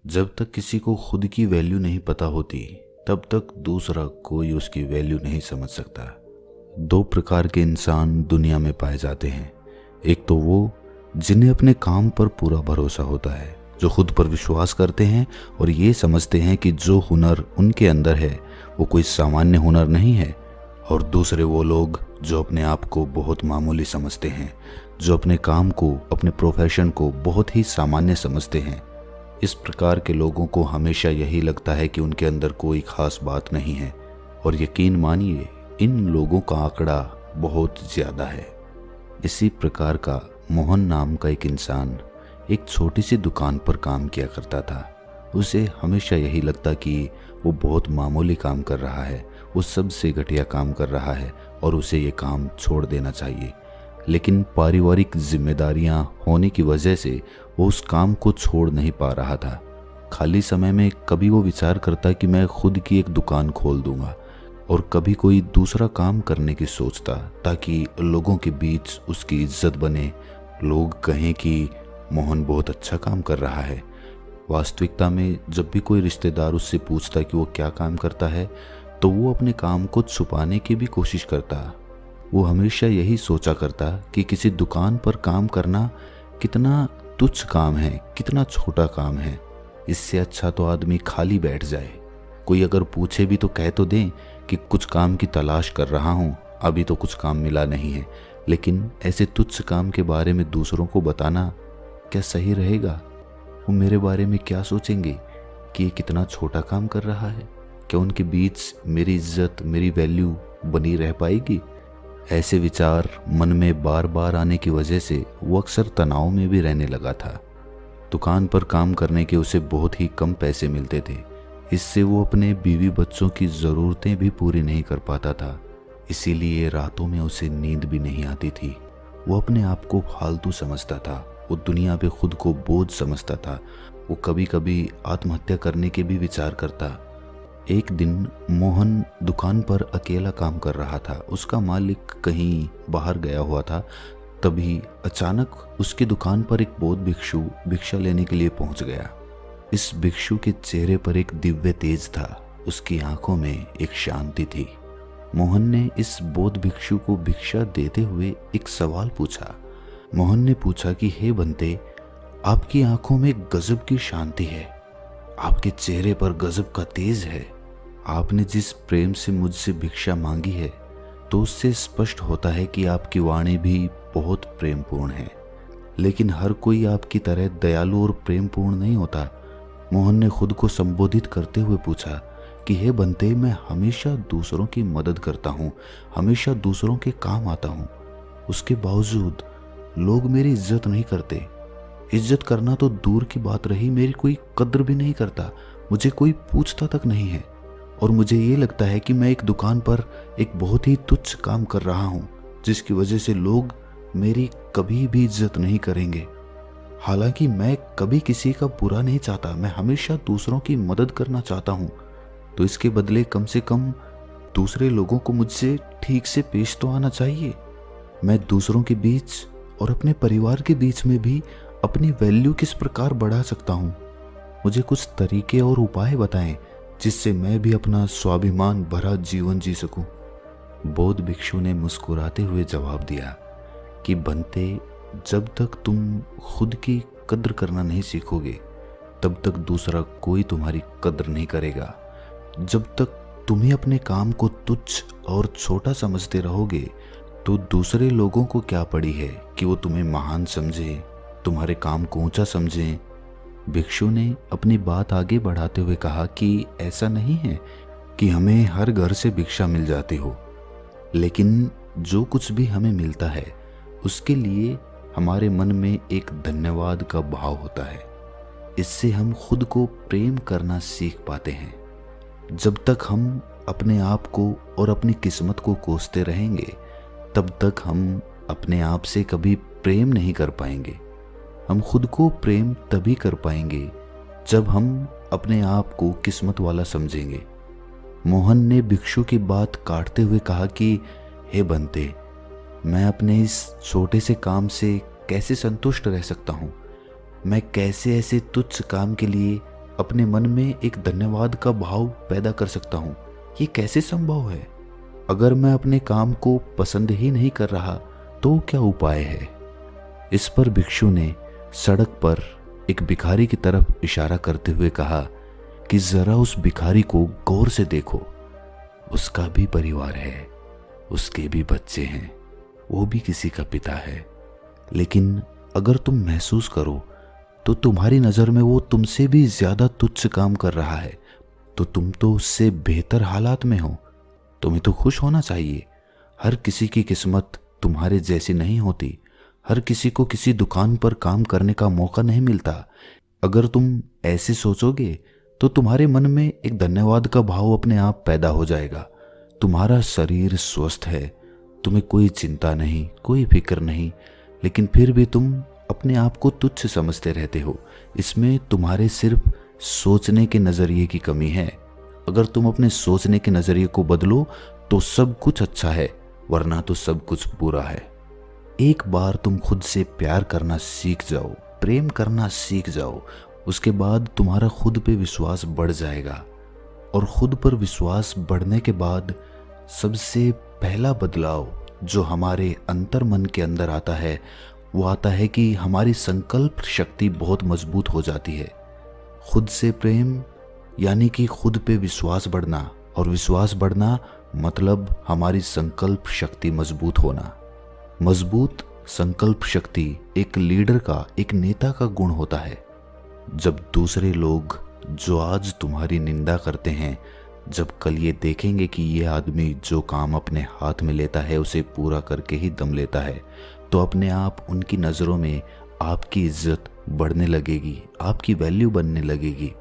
जब तक किसी को खुद की वैल्यू नहीं पता होती तब तक दूसरा कोई उसकी वैल्यू नहीं समझ सकता। दो प्रकार के इंसान दुनिया में पाए जाते हैं। एक तो वो जिन्हें अपने काम पर पूरा भरोसा होता है, जो खुद पर विश्वास करते हैं और ये समझते हैं कि जो हुनर उनके अंदर है वो कोई सामान्य हुनर नहीं है। और दूसरे वो लोग जो अपने आप को बहुत मामूली समझते हैं, जो अपने काम को, अपने प्रोफेशन को बहुत ही सामान्य समझते हैं। इस प्रकार के लोगों को हमेशा यही लगता है कि उनके अंदर कोई खास बात नहीं है, और यकीन मानिए इन लोगों का आंकड़ा बहुत ज़्यादा है। इसी प्रकार का मोहन नाम का एक इंसान एक छोटी सी दुकान पर काम किया करता था। उसे हमेशा यही लगता कि वो बहुत मामूली काम कर रहा है, वो सबसे घटिया काम कर रहा है और उसे ये काम छोड़ देना चाहिए। लेकिन पारिवारिक जिम्मेदारियां होने की वजह से वो उस काम को छोड़ नहीं पा रहा था। खाली समय में कभी वो विचार करता कि मैं खुद की एक दुकान खोल दूंगा, और कभी कोई दूसरा काम करने की सोचता ताकि लोगों के बीच उसकी इज्जत बने, लोग कहें कि मोहन बहुत अच्छा काम कर रहा है। वास्तविकता में जब भी कोई रिश्तेदार उससे पूछता कि वो क्या काम करता है तो वो अपने काम को छुपाने की भी कोशिश करता। वो हमेशा यही सोचा करता कि किसी दुकान पर काम करना कितना तुच्छ काम है, कितना छोटा काम है। इससे अच्छा तो आदमी खाली बैठ जाए। कोई अगर पूछे भी तो कह तो दें कि कुछ काम की तलाश कर रहा हूँ, अभी तो कुछ काम मिला नहीं है। लेकिन ऐसे तुच्छ काम के बारे में दूसरों को बताना क्या सही रहेगा? वो मेरे बारे में क्या सोचेंगे कि ये कितना छोटा काम कर रहा है? क्या उनके बीच मेरी इज्जत, मेरी वैल्यू बनी रह पाएगी? ऐसे विचार मन में बार बार आने की वजह से वो अक्सर तनाव में भी रहने लगा था। दुकान पर काम करने के उसे बहुत ही कम पैसे मिलते थे। इससे वो अपने बीवी बच्चों की ज़रूरतें भी पूरी नहीं कर पाता था। इसीलिए रातों में उसे नींद भी नहीं आती थी। वो अपने आप को फालतू समझता था, वो दुनिया पे खुद को बोझ समझता था। वो कभी कभी आत्महत्या करने के भी विचार करता। एक दिन मोहन दुकान पर अकेला काम कर रहा था। उसका मालिक कहीं बाहर गया हुआ था। तभी अचानक उसकी दुकान पर एक बौद्ध भिक्षु भिक्षा लेने के लिए पहुंच गया। इस भिक्षु के चेहरे पर एक दिव्य तेज था, उसकी आंखों में एक शांति थी। मोहन ने इस बौद्ध भिक्षु को भिक्षा देते हुए एक सवाल पूछा। मोहन ने पूछा कि हे बंते, आपकी आंखों में गजब की शांति है, आपके चेहरे पर गजब का तेज है। आपने जिस प्रेम से मुझसे भिक्षा मांगी है तो उससे स्पष्ट होता है कि आपकी वाणी भी बहुत प्रेमपूर्ण है। लेकिन हर कोई आपकी तरह दयालु और प्रेमपूर्ण नहीं होता। मोहन ने खुद को संबोधित करते हुए पूछा कि हे बंते, मैं हमेशा दूसरों की मदद करता हूँ, हमेशा दूसरों के काम आता हूँ। उसके बावजूद लोग मेरी इज्जत नहीं करते। इज्जत करना तो दूर की बात रही, मेरी कोई कद्र भी नहीं करता, मुझे कोई पूछता तक नहीं है। और मुझे ये लगता है कि मैं एक दुकान पर एक बहुत ही तुच्छ काम कर रहा हूँ, जिसकी वजह से लोग मेरी कभी भी इज्जत नहीं करेंगे। हालांकि मैं कभी किसी का बुरा नहीं चाहता, मैं हमेशा दूसरों की मदद करना चाहता हूँ। तो इसके बदले कम से कम दूसरे लोगों को मुझसे ठीक से पेश तो आना चाहिए। मैं दूसरों के बीच और अपने परिवार के बीच में भी अपनी वैल्यू किस प्रकार बढ़ा सकता हूँ? मुझे कुछ तरीके और उपाय बताएं जिससे मैं भी अपना स्वाभिमान भरा जीवन जी सकूं। बौद्ध भिक्षु ने मुस्कुराते हुए जवाब दिया कि बंते, जब तक तुम खुद की कद्र करना नहीं सीखोगे तब तक दूसरा कोई तुम्हारी कद्र नहीं करेगा। जब तक तुम ही अपने काम को तुच्छ और छोटा समझते रहोगे तो दूसरे लोगों को क्या पड़ी है कि वो तुम्हें महान समझें, तुम्हारे काम को ऊंचा समझें। भिक्षु ने अपनी बात आगे बढ़ाते हुए कहा कि ऐसा नहीं है कि हमें हर घर से भिक्षा मिल जाती हो, लेकिन जो कुछ भी हमें मिलता है उसके लिए हमारे मन में एक धन्यवाद का भाव होता है। इससे हम खुद को प्रेम करना सीख पाते हैं। जब तक हम अपने आप को और अपनी किस्मत को कोसते रहेंगे तब तक हम अपने आप से कभी प्रेम नहीं कर पाएंगे। हम खुद को प्रेम तभी कर पाएंगे जब हम अपने आप को किस्मत वाला समझेंगे। मोहन ने भिक्षु की बात काटते हुए कहा कि हे बंते, मैं अपने इस छोटे से काम से कैसे संतुष्ट रह सकता हूँ? मैं कैसे ऐसे तुच्छ काम के लिए अपने मन में एक धन्यवाद का भाव पैदा कर सकता हूँ। ये कैसे संभव है? अगर मैं अपने काम को पसंद ही नहीं कर रहा तो क्या उपाय है? इस पर भिक्षु ने सड़क पर एक भिखारी की तरफ इशारा करते हुए कहा कि जरा उस भिखारी को गौर से देखो। उसका भी परिवार है, उसके भी बच्चे हैं, वो भी किसी का पिता है। लेकिन अगर तुम महसूस करो तो तुम्हारी नज़र में वो तुमसे भी ज़्यादा तुच्छ काम कर रहा है, तो तुम तो उससे बेहतर हालात में हो। तुम्हें तो खुश होना चाहिए। हर किसी की किस्मत तुम्हारे जैसी नहीं होती। हर किसी को किसी दुकान पर काम करने का मौका नहीं मिलता। अगर तुम ऐसे सोचोगे तो तुम्हारे मन में एक धन्यवाद का भाव अपने आप पैदा हो जाएगा। तुम्हारा शरीर स्वस्थ है, तुम्हें कोई चिंता नहीं, कोई फिक्र नहीं, लेकिन फिर भी तुम अपने आप को तुच्छ समझते रहते हो। इसमें तुम्हारे सिर्फ सोचने के नज़रिए की कमी है। अगर तुम अपने सोचने के नज़रिए को बदलो तो सब कुछ अच्छा है, वरना तो सब कुछ बुरा है। एक बार तुम खुद से प्यार करना सीख जाओ, प्रेम करना सीख जाओ, उसके बाद तुम्हारा खुद पे विश्वास बढ़ जाएगा। और खुद पर विश्वास बढ़ने के बाद सबसे पहला बदलाव जो हमारे अंतर मन के अंदर आता है वो आता है कि हमारी संकल्प शक्ति बहुत मजबूत हो जाती है। खुद से प्रेम यानी कि खुद पे विश्वास बढ़ना, और विश्वास बढ़ना मतलब हमारी संकल्प शक्ति मजबूत होना। मजबूत संकल्प शक्ति एक लीडर का, एक नेता का गुण होता है। जब दूसरे लोग जो आज तुम्हारी निंदा करते हैं, जब कल ये देखेंगे कि ये आदमी जो काम अपने हाथ में लेता है उसे पूरा करके ही दम लेता है, तो अपने आप उनकी नज़रों में आपकी इज्जत बढ़ने लगेगी, आपकी वैल्यू बनने लगेगी।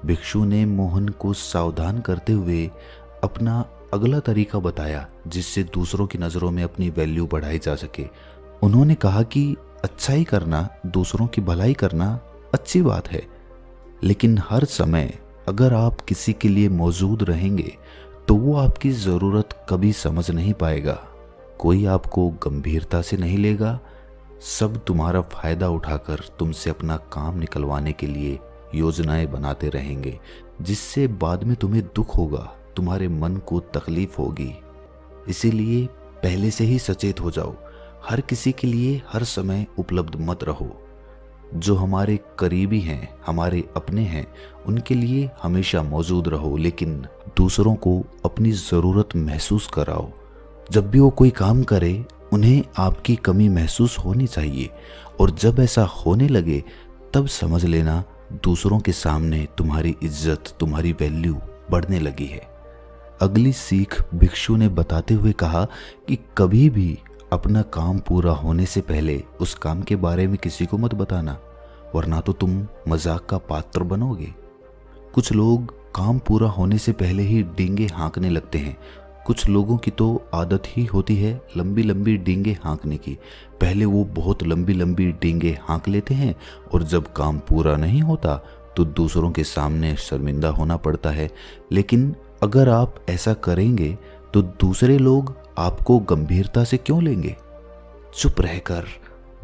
भिक्षु ने मोहन को सावधान करते हुए अपना अगला तरीका बताया जिससे दूसरों की नज़रों में अपनी वैल्यू बढ़ाई जा सके। उन्होंने कहा कि अच्छाई करना, दूसरों की भलाई करना अच्छी बात है, लेकिन हर समय अगर आप किसी के लिए मौजूद रहेंगे तो वो आपकी ज़रूरत कभी समझ नहीं पाएगा। कोई आपको गंभीरता से नहीं लेगा। सब तुम्हारा फ़ायदा उठाकर तुमसे अपना काम निकलवाने के लिए योजनाएं बनाते रहेंगे, जिससे बाद में तुम्हें दुख होगा, तुम्हारे मन को तकलीफ होगी। इसीलिए पहले से ही सचेत हो जाओ। हर किसी के लिए हर समय उपलब्ध मत रहो। जो हमारे करीबी हैं, हमारे अपने हैं, उनके लिए हमेशा मौजूद रहो, लेकिन दूसरों को अपनी ज़रूरत महसूस कराओ। जब भी वो कोई काम करे उन्हें आपकी कमी महसूस होनी चाहिए, और जब ऐसा होने लगे तब समझ लेना दूसरों के सामने तुम्हारी इज्जत, तुम्हारी वैल्यू बढ़ने लगी है। अगली सीख भिक्षु ने बताते हुए कहा कि कभी भी अपना काम पूरा होने से पहले उस काम के बारे में किसी को मत बताना, वरना तो तुम मजाक का पात्र बनोगे। कुछ लोग काम पूरा होने से पहले ही डींगे हाँकने लगते हैं। कुछ लोगों की तो आदत ही होती है लंबी लंबी डींगे हाँकने की। पहले वो बहुत लंबी लंबी डींगे हाँक लेते हैं, और जब काम पूरा नहीं होता तो दूसरों के सामने शर्मिंदा होना पड़ता है। लेकिन अगर आप ऐसा करेंगे तो दूसरे लोग आपको गंभीरता से क्यों लेंगे? चुप रहकर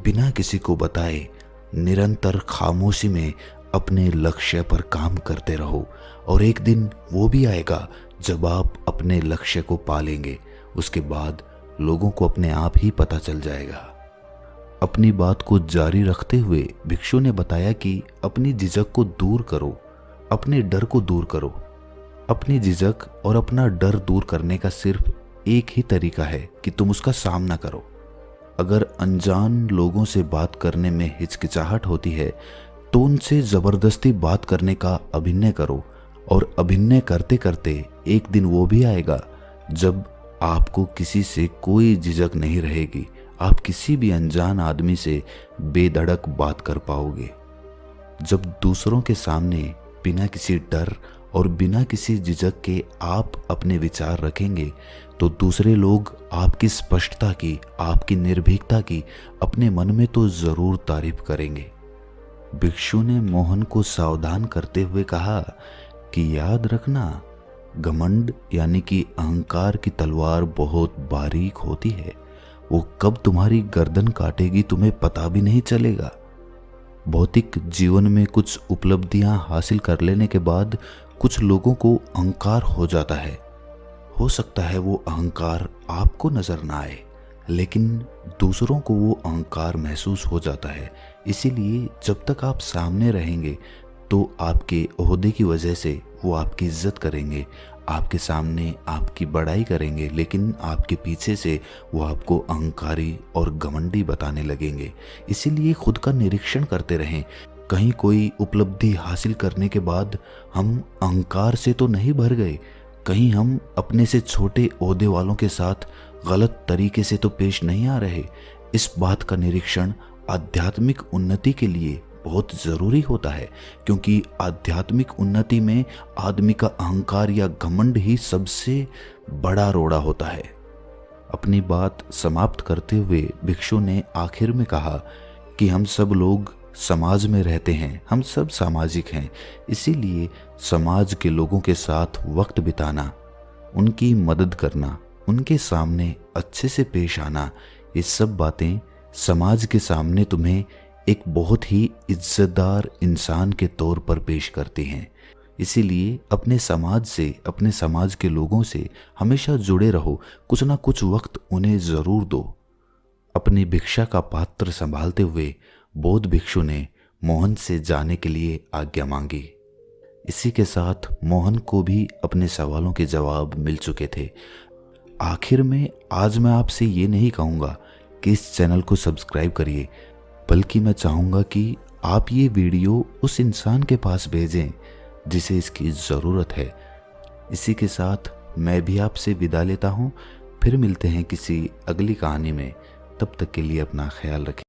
बिना किसी को बताए निरंतर खामोशी में अपने लक्ष्य पर काम करते रहो, और एक दिन वो भी आएगा जब आप अपने लक्ष्य को पा लेंगे। उसके बाद लोगों को अपने आप ही पता चल जाएगा। अपनी बात को जारी रखते हुए भिक्षु ने बताया कि अपनी झिझक को दूर करो, अपने डर को दूर करो। अपनी झिझक और अपना डर दूर करने का सिर्फ एक ही तरीका है कि तुम उसका सामना करो। अगर अनजान लोगों से बात करने में हिचकिचाहट होती है तो उनसे ज़बरदस्ती बात करने का अभिनय करो, और अभिनय करते करते एक दिन वो भी आएगा जब आपको किसी से कोई झिझक नहीं रहेगी। आप किसी भी अनजान आदमी से बेधड़क बात कर पाओगे। जब दूसरों के सामने बिना किसी डर और बिना किसी झिझक के आप अपने विचार रखेंगे तो दूसरे लोग आपकी स्पष्टता की, आपकी निर्भीकता की अपने मन में तो ज़रूर तारीफ करेंगे। भिक्षु ने मोहन को सावधान करते हुए कहा कि याद रखना, घमंड यानी कि अहंकार की तलवार बहुत बारीक होती है। वो कब तुम्हारी गर्दन काटेगी तुम्हें पता भी नहीं चलेगा। भौतिक जीवन में कुछ उपलब्धियां हासिल कर लेने के बाद कुछ लोगों को अहंकार हो जाता है। हो सकता है वो अहंकार आपको नजर ना आए, लेकिन दूसरों को वो अहंकार महसूस हो जाता है। इसीलिए जब तक आप सामने रहेंगे तो आपके ओहदे की वजह से वो आपकी इज्जत करेंगे, आपके सामने आपकी बड़ाई करेंगे, लेकिन आपके पीछे से वो आपको अहंकारी और घमंडी बताने लगेंगे। इसीलिए खुद का निरीक्षण करते रहें। कहीं कोई उपलब्धि हासिल करने के बाद हम अहंकार से तो नहीं भर गए, कहीं हम अपने से छोटे ओहदे वालों के साथ गलत तरीके से तो पेश नहीं आ रहे। इस बात का निरीक्षण आध्यात्मिक उन्नति के लिए बहुत ज़रूरी होता है, क्योंकि आध्यात्मिक उन्नति में आदमी का अहंकार या घमंड ही सबसे बड़ा रोड़ा होता है। अपनी बात समाप्त करते हुए भिक्षु ने आखिर में कहा कि हम सब लोग समाज में रहते हैं, हम सब सामाजिक हैं। इसीलिए समाज के लोगों के साथ वक्त बिताना, उनकी मदद करना, उनके सामने अच्छे से पेश आना, ये सब बातें समाज के सामने तुम्हें एक बहुत ही इज्जतदार इंसान के तौर पर पेश करती हैं। इसीलिए अपने समाज से, अपने समाज के लोगों से हमेशा जुड़े रहो, कुछ ना कुछ वक्त उन्हें ज़रूर दो। अपनी भिक्षा का पात्र संभालते हुए बौद्ध भिक्षु ने मोहन से जाने के लिए आज्ञा मांगी। इसी के साथ मोहन को भी अपने सवालों के जवाब मिल चुके थे। आखिर में आज मैं आपसे ये नहीं कहूँगा कि इस चैनल को सब्सक्राइब करिए, बल्कि मैं चाहूँगा कि आप ये वीडियो उस इंसान के पास भेजें जिसे इसकी ज़रूरत है। इसी के साथ मैं भी आपसे विदा लेता हूँ। फिर मिलते हैं किसी अगली कहानी में। तब तक के लिए अपना ख्याल रखें।